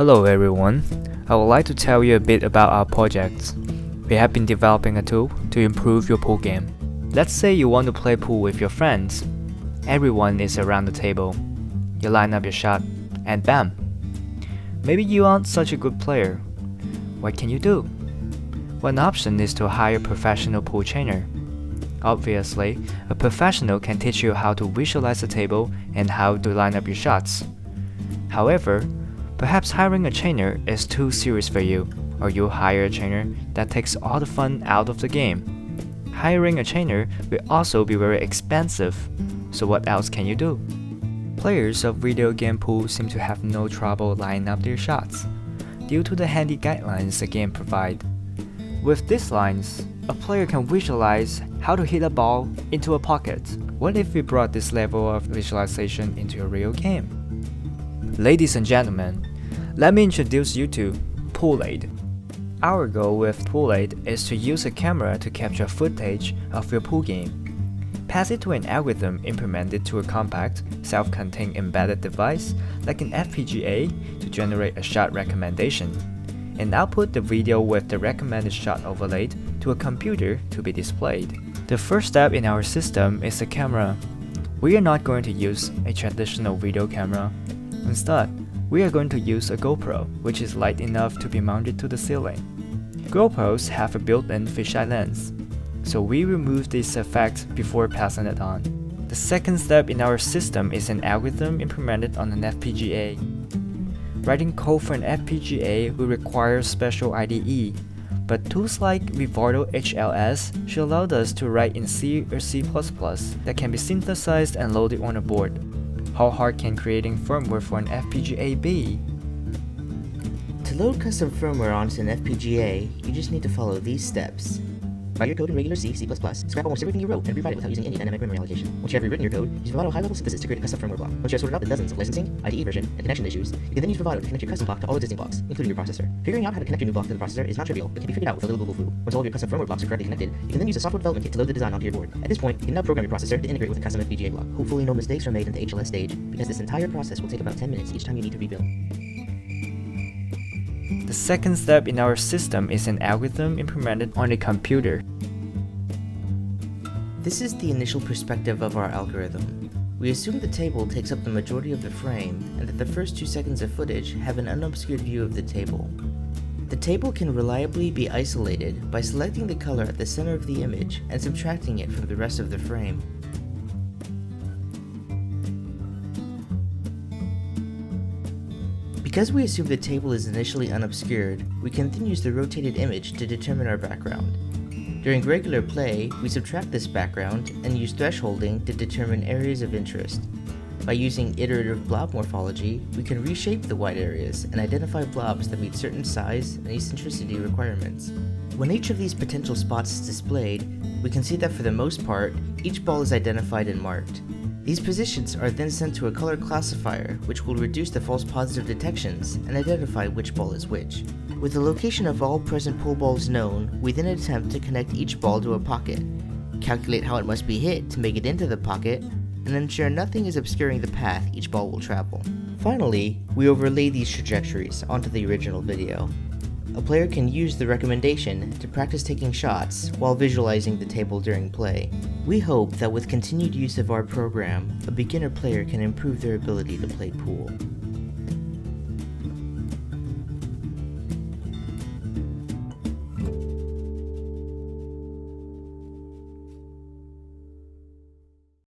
Hello everyone, I would like to tell you a bit about our project. We have been developing a tool to improve your pool game. Let's say you want to play pool with your friends. Everyone is around the table. You line up your shot, and bam! Maybe you aren't such a good player. What can you do? One option is to hire a professional pool trainer. Obviously, a professional can teach you how to visualize the table and how to line up your shots. However, perhaps hiring a trainer is too serious for you, or you'll hire a trainer that takes all the fun out of the game. Hiring a trainer will also be very expensive, so what else can you do? Players of video game pool seem to have no trouble lining up their shots, due to the handy guidelines the game provides. With these lines, a player can visualize how to hit a ball into a pocket. What if we brought this level of visualization into a real game? Ladies and gentlemen, let me introduce you to Pool-Aid. Our goal with Pool-Aid is to use a camera to capture footage of your pool game. Pass it to an algorithm implemented to a compact, self-contained embedded device like an FPGA to generate a shot recommendation, and output the video with the recommended shot overlaid to a computer to be displayed. The first step in our system is the camera. We are not going to use a traditional video camera. Instead, we are going to use a GoPro, which is light enough to be mounted to the ceiling. GoPros have a built-in fisheye lens, so we remove this effect before passing it on. The second step in our system is an algorithm implemented on an FPGA. Writing code for an FPGA will require special IDE, but tools like Vivardo HLS should allow us to write in C or C++ that can be synthesized and loaded on a board. How hard can creating firmware for an FPGA be? To load custom firmware onto an FPGA, you just need to follow these steps. Write your code in regular C, C++, scrap almost everything you wrote, and rewrite it without using any dynamic memory allocation. Once you have rewritten your code, use Vivardo high-level synthesis to create a custom firmware block. Once you have sorted out the dozens of licensing, IDE version, and connection issues, you can then use Vivardo to connect your custom block to all existing blocks, including your processor. Figuring out how to connect your new block to the processor is not trivial, but can be figured out with a little Google foo. Once all of your custom firmware blocks are correctly connected, you can then use a software development kit to load the design onto your board. At this point, you can now program your processor to integrate with a custom FPGA block. Hopefully no mistakes are made in the HLS stage, because this entire process will take about 10 minutes each time you need to rebuild. The second step in our system is an algorithm implemented on a computer. This is the initial perspective of our algorithm. We assume the table takes up the majority of the frame, and that the first 2 seconds of footage have an unobscured view of the table. The table can reliably be isolated by selecting the color at the center of the image and subtracting it from the rest of the frame. Because we assume the table is initially unobscured, we can then use the rotated image to determine our background. During regular play, we subtract this background and use thresholding to determine areas of interest. By using iterative blob morphology, we can reshape the white areas and identify blobs that meet certain size and eccentricity requirements. When each of these potential spots is displayed, we can see that for the most part, each ball is identified and marked. These positions are then sent to a color classifier, which will reduce the false positive detections and identify which ball is which. With the location of all present pool balls known, we then attempt to connect each ball to a pocket, calculate how it must be hit to make it into the pocket, and ensure nothing is obscuring the path each ball will travel. Finally, we overlay these trajectories onto the original video. A player can use the recommendation to practice taking shots while visualizing the table during play. We hope that with continued use of our program, a beginner player can improve their ability to play pool.